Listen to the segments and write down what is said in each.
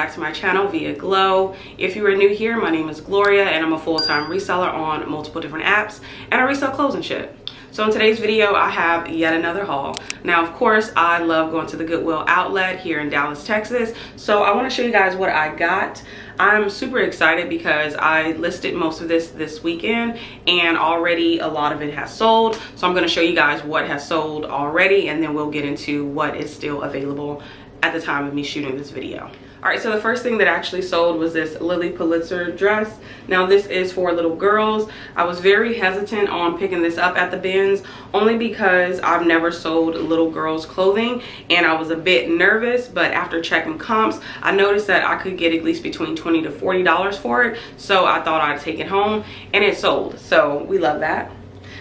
back to my channel, Viaglo. If you are new here, my name is Gloria and I'm a full-time reseller on multiple different apps, and I resell clothes and shit. So in today's video, I have yet another haul. Now, of course, I love going to the Goodwill outlet here in Dallas, Texas. So I want to show you guys what I got. I'm super excited because I listed most of this weekend and already a lot of it has sold. So I'm going to show you guys what has sold already, and then we'll get into what is still available at the time of me shooting this video. All right, so the first thing that actually sold was this Lily Pulitzer dress. Now this is for little girls. I was very hesitant on picking this up at the bins only because I've never sold little girls clothing and I was a bit nervous, but after checking comps, I noticed that I could get at least between $20 to $40 for it. So I thought I'd take it home and it sold. So we love that.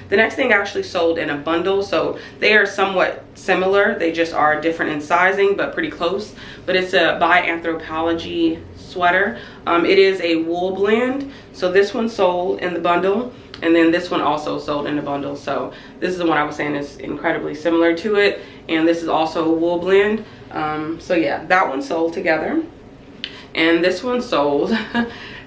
The next thing actually sold in a bundle, so they are somewhat similar. They just are different in sizing, but pretty close. But it's a by Anthropologie sweater. It is a wool blend. So this one sold in the bundle, and then this one also sold in the bundle. So this is the one I was saying is incredibly similar to it, and this is also a wool blend. So yeah, that one sold together, and this one sold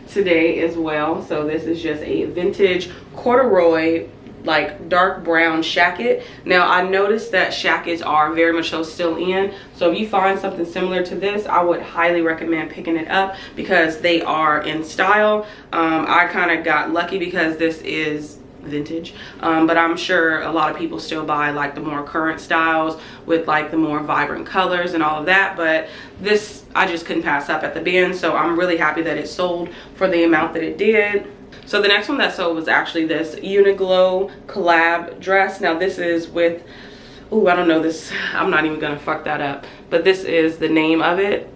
today as well. So this is just a vintage corduroy, like dark brown shacket. Now I noticed that shackets are very much so still in, so if you find something similar to this, I would highly recommend picking it up because they are in style. I kind of got lucky because this is vintage, but I'm sure a lot of people still buy like the more current styles with like the more vibrant colors and all of that, but this I just couldn't pass up at the bin, so I'm really happy that it sold for the amount that it did. So the next one that sold was actually this Uniqlo collab dress. Now this is with, oh, I don't know this, I'm not even gonna fuck that up, but this is the name of it.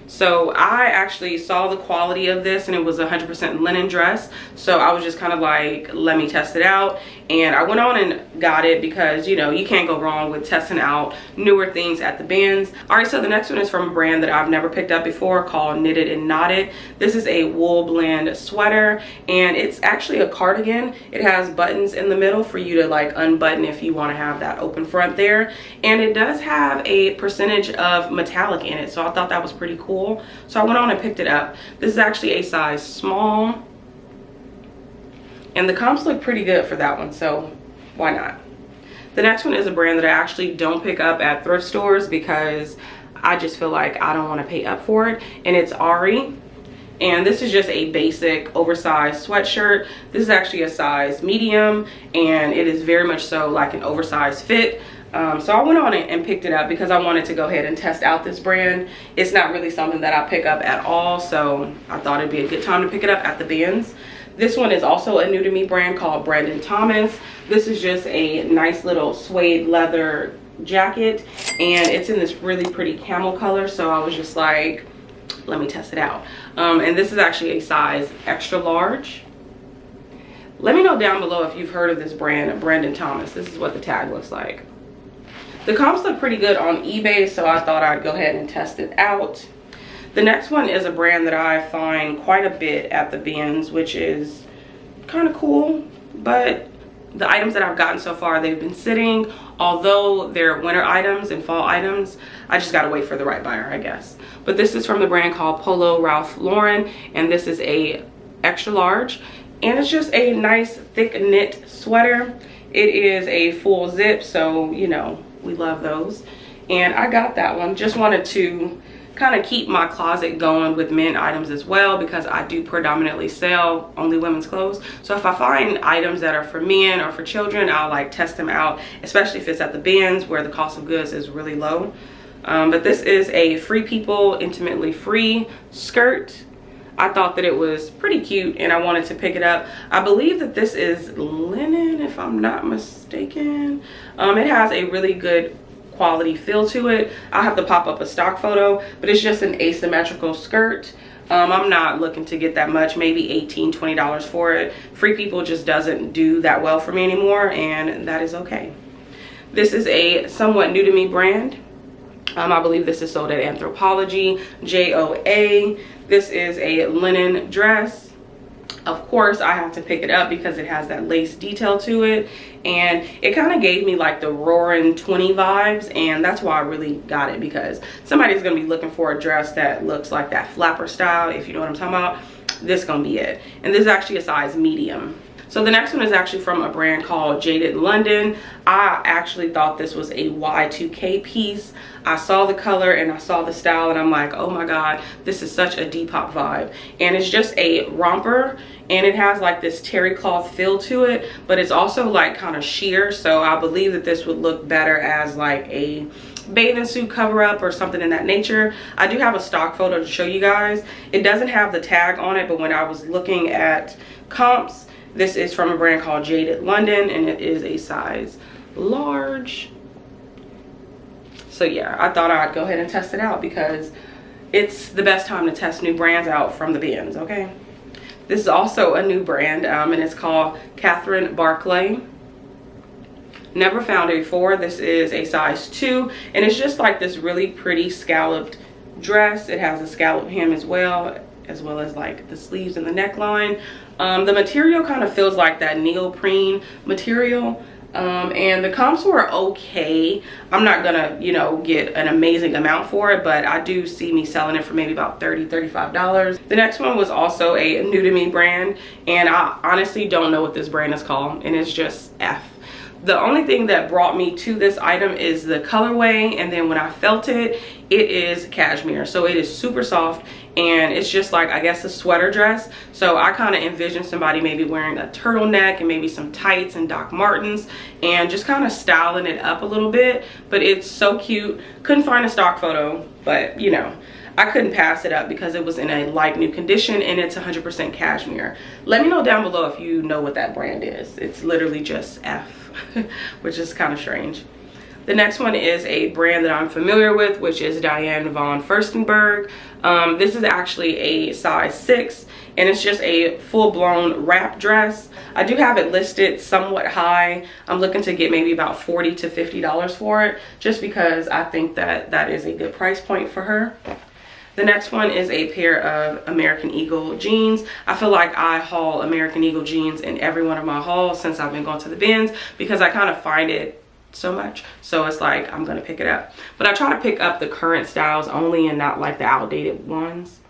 So I actually saw the quality of this and it was 100% linen dress. So I was just kind of like, let me test it out. And I went on and got it because, you know, you can't go wrong with testing out newer things at the bins. All right, so the next one is from a brand that I've never picked up before called Knitted and Knotted. This is a wool blend sweater and it's actually a cardigan. It has buttons in the middle for you to like unbutton if you want to have that open front there. And it does have a percentage of metallic in it. So I thought that was pretty cool. So I went on and picked it up. This is actually a size small, and the comps look pretty good for that one, so why not? The next one is a brand that I actually don't pick up at thrift stores because I just feel like I don't want to pay up for it, and it's Ari. And this is just a basic oversized sweatshirt. This is actually a size medium, and it is very much so like an oversized fit. So I went on it and picked it up because I wanted to go ahead and test out this brand. It's not really something that I pick up at all, so I thought it'd be a good time to pick it up at the bins. This one is also a new to me brand called Brandon Thomas. This is just a nice little suede leather jacket, and it's in this really pretty camel color, so I was just like, let me test it out. And this is actually a size extra large. Let me know down below if you've heard of this brand, Brandon Thomas. This is what the tag looks like. The comps look pretty good on eBay, so I thought I'd go ahead and test it out. The next one is a brand that I find quite a bit at the bins, which is kind of cool, but the items that I've gotten so far, they've been sitting. Although they're winter items and fall items, I just gotta wait for the right buyer, I guess. But this is from the brand called Polo Ralph Lauren, and this is a extra large, and it's just a nice thick knit sweater. It is a full zip, so you know, we love those. And I got that one. Just wanted to kind of keep my closet going with men items as well, because I do predominantly sell only women's clothes. So if I find items that are for men or for children, I'll like test them out, especially if it's at the bins where the cost of goods is really low. But this is a Free People Intimately Free skirt. I thought that it was pretty cute and I wanted to pick it up. I believe that this is linen, if I'm not mistaken. It has a really good quality feel to it. I'll have to pop up a stock photo, but it's just an asymmetrical skirt. I'm not looking to get that much, maybe $18, $20 for it. Free People just doesn't do that well for me anymore, and that is okay. This is a somewhat new to me brand. I believe this is sold at Anthropologie, JOA. This is a linen dress. Of course, I have to pick it up because it has that lace detail to it. and it kind of gave me like the Roaring 20 vibes, and that's why I really got it, because somebody's gonna be looking for a dress that looks like that flapper style, if you know what I'm talking about. This is gonna be it. And this is actually a size medium. So the next one is actually from a brand called Jaded London. I actually thought this was a Y2K piece. I saw the color and I saw the style and I'm like, oh my God, this is such a Depop vibe. And it's just a romper, and it has like this terry cloth feel to it, but it's also like kind of sheer. So I believe that this would look better as like a bathing suit cover up or something in that nature. I do have a stock photo to show you guys. It doesn't have the tag on it, but when I was looking at comps, this is from a brand called Jaded London, and it is a size large. So yeah, I thought I'd go ahead and test it out because it's the best time to test new brands out from the bins, okay? This is also a new brand, and it's called Catherine Barclay. Never found it before. This is a size 2, and it's just like this really pretty scalloped dress. It has a scallop hem as well as like the sleeves and the neckline. The material kind of feels like that neoprene material, and the comps were okay. I'm not gonna, you know, get an amazing amount for it, but I do see me selling it for maybe about $30–35. The next one was also a new to me brand, and I honestly don't know what this brand is called, and it's just F. The only thing that brought me to this item is the colorway, and then when I felt it, it is cashmere. So it is super soft, and it's just like, I guess, a sweater dress. So I kind of envision somebody maybe wearing a turtleneck and maybe some tights and Doc Martens and just kind of styling it up a little bit. But it's so cute. Couldn't find a stock photo, but you know, I couldn't pass it up because it was in a like new condition, and it's 100% cashmere. Let me know down below if you know what that brand is. It's literally just F, which is kind of strange. The next one is a brand that I'm familiar with, which is Diane von Furstenberg. This is actually a size 6, and it's just a full-blown wrap dress. I do have it listed somewhat high. I'm looking to get maybe about $40 to $50 for it, just because I think that that is a good price point for her. The next one is a pair of American Eagle jeans. I feel like I haul American Eagle jeans in every one of my hauls since I've been going to the bins, because I kind of find it so much. So it's like, I'm gonna pick it up. But I try to pick up the current styles only and not like the outdated ones.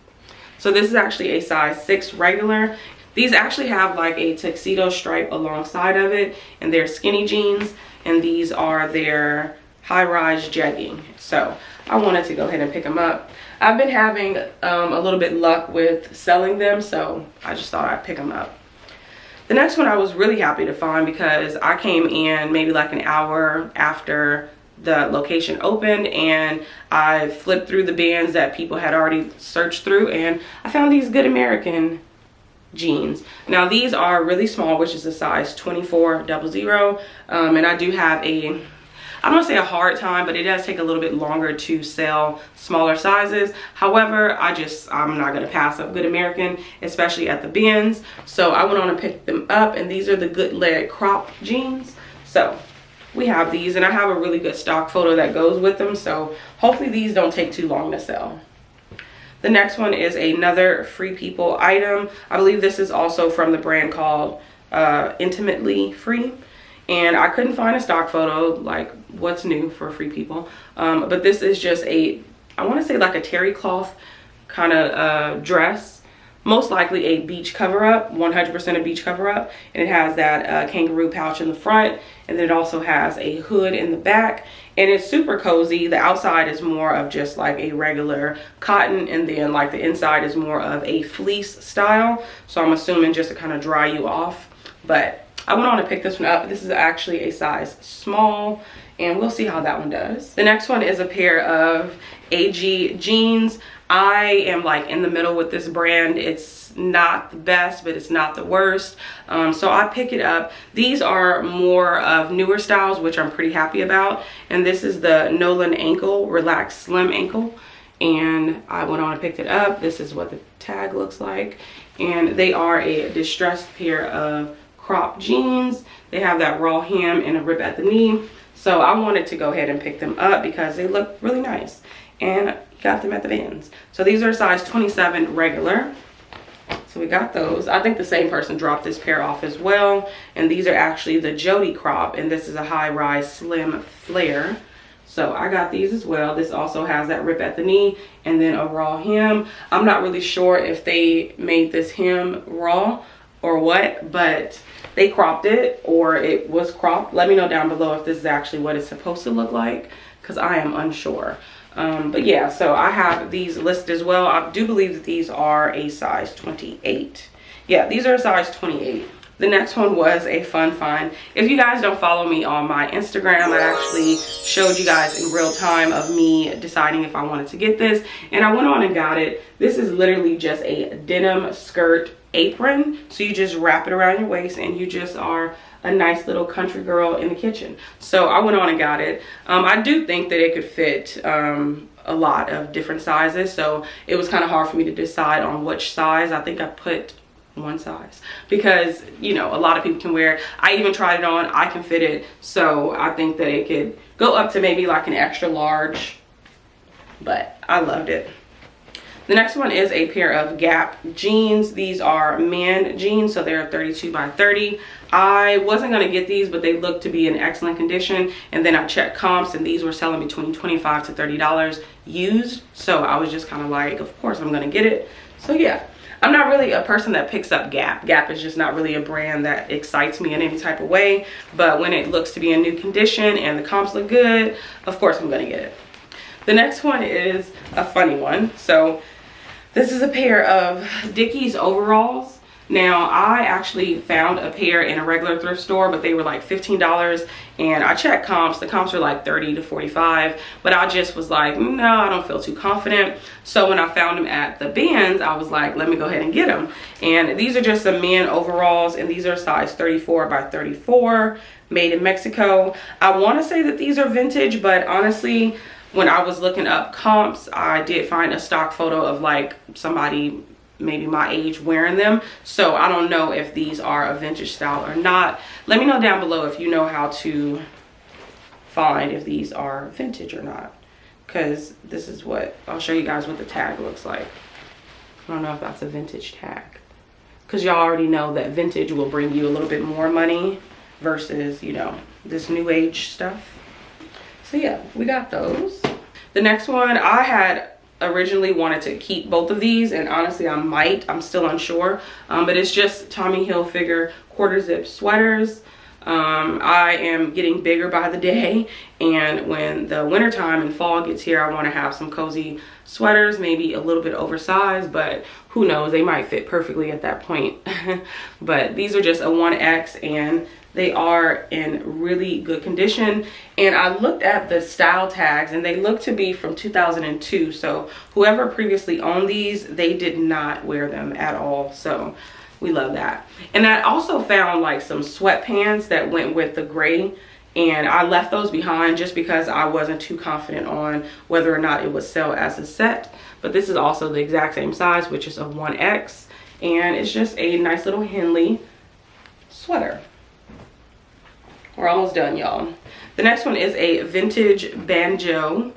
So this is actually a size 6 regular. These actually have like a tuxedo stripe alongside of it, and they're skinny jeans, and these are their high-rise jegging. So I wanted to go ahead and pick them up. I've been having a little bit luck with selling them, so I just thought I'd pick them up. The next one I was really happy to find, because I came in maybe like an hour after the location opened, and I flipped through the bins that people had already searched through, and I found these Good American jeans. Now these are really small, which is a size 2400, and I do have a, I don't want to say a hard time, but it does take a little bit longer to sell smaller sizes. However, I'm not going to pass up Good American, especially at the bins. So I went on and picked them up, and these are the Good Leg crop jeans. So we have these, and I have a really good stock photo that goes with them. So hopefully these don't take too long to sell. The next one is another Free People item. I believe this is also from the brand called Intimately Free. And I couldn't find a stock photo, like what's new for Free People. But this is just a, I want to say like a terry cloth kind of dress. Most likely a beach cover up, 100% a beach cover up. And it has that kangaroo pouch in the front. And then it also has a hood in the back. And it's super cozy. The outside is more of just like a regular cotton. And then like the inside is more of a fleece style. So I'm assuming just to kind of dry you off. But I went on to pick this one up. This is actually a size small, and we'll see how that one does. The next one is a pair of AG jeans. I am like in the middle with this brand. It's not the best, but it's not the worst. So I pick it up. These are more of newer styles, which I'm pretty happy about. And this is the Nolan ankle, relaxed slim ankle. And I went on and picked it up. This is what the tag looks like. And they are a distressed pair of crop jeans. They have that raw hem and a rip at the knee. So I wanted to go ahead and pick them up because they look really nice, and got them at the bins. So these are size 27 regular. So we got those. I think the same person dropped this pair off as well. And these are actually the Jody crop, and this is a high-rise slim flare. So I got these as well. This also has that rip at the knee and then a raw hem. I'm not really sure if they made this hem raw or what, but they cropped it or it was cropped. Let me know down below if this is actually what it's supposed to look like, because I am unsure. But yeah, so I have these listed as well. I do believe that these are a size 28. Yeah, these are a size 28. The next one was a fun find. If you guys don't follow me on my Instagram, I actually showed you guys in real time of me deciding if I wanted to get this, and I went on and got it. This is literally just a denim skirt apron. So you just wrap it around your waist and you just are a nice little country girl in the kitchen. So I went on and got it. I do think that it could fit a lot of different sizes, so it was kind of hard for me to decide on which size. I think I put one size because, you know, a lot of people can wear it. I even tried it on. I can fit it, so I think that it could go up to maybe like an extra large, but I loved it. The next one is a pair of Gap jeans. These are men jeans, so they're 32 by 30. I wasn't going to get these, but they look to be in excellent condition. And then I checked comps, and these were selling between $25 to $30 used. So I was just kind of like, of course I'm going to get it. So yeah, I'm not really a person that picks up Gap. Gap is just not really a brand that excites me in any type of way. But when it looks to be in new condition and the comps look good, of course I'm going to get it. The next one is a funny one. So this is a pair of Dickies overalls. Now, I actually found a pair in a regular thrift store, but they were like $15, and I checked comps. The comps are like 30 to 45, but I just was like, no, I don't feel too confident. So when I found them at the bins, I was like, let me go ahead and get them. And these are just some men overalls, and these are size 34 by 34, made in Mexico. I want to say that these are vintage, but honestly, when I was looking up comps, I did find a stock photo of like somebody maybe my age wearing them. So I don't know if these are a vintage style or not. Let me know down below if you know how to find if these are vintage or not, because this is what I'll show you guys what the tag looks like. I don't know if that's a vintage tag, because y'all already know that vintage will bring you a little bit more money versus, you know, this new age stuff. So yeah, we got those. The next one, I had originally wanted to keep both of these, and honestly I'm still unsure, but it's just Tommy Hilfiger quarter zip sweaters. I am getting bigger by the day, and when the winter time and fall gets here, I want to have some cozy sweaters, maybe a little bit oversized, but who knows, they might fit perfectly at that point. But these are just a 1X, and they are in really good condition. And I looked at the style tags, and they look to be from 2002. So whoever previously owned these, they did not wear them at all. So we love that. And I also found like some sweatpants that went with the gray, and I left those behind just because I wasn't too confident on whether or not it would sell as a set. But this is also the exact same size, which is a 1X, and it's just a nice little Henley sweater. We're almost done, y'all. The next one is a vintage banjo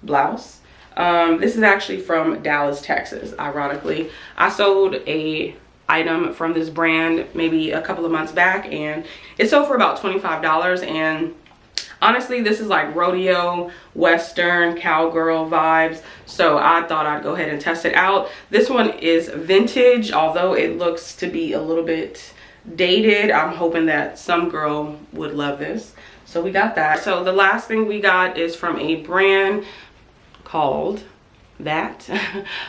blouse. This is actually from Dallas, Texas, ironically. I sold a item from this brand maybe a couple of months back, and it sold for about $25. And honestly, this is like rodeo, western, cowgirl vibes. So I thought I'd go ahead and test it out. This one is vintage, although it looks to be a little bit dated. I'm hoping that some girl would love this. So we got that. So the last thing we got is from a brand called That.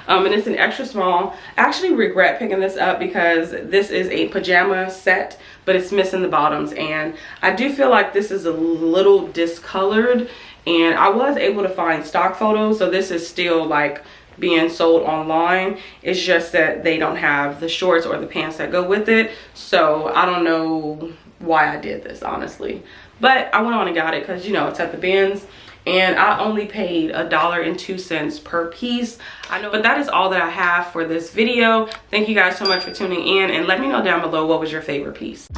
And it's an extra small. I actually regret picking this up because this is a pajama set, but it's missing the bottoms, and I do feel like this is a little discolored, and I was able to find stock photos, so this is still like being sold online. It's just that they don't have the shorts or the pants that go with it. So I don't know why I did this, honestly, but I went on and got it because, you know, it's at the bins, and I only paid $1.02 per piece. I know, but that is all that I have for this video. Thank you guys so much for tuning in, and let me know down below what was your favorite piece.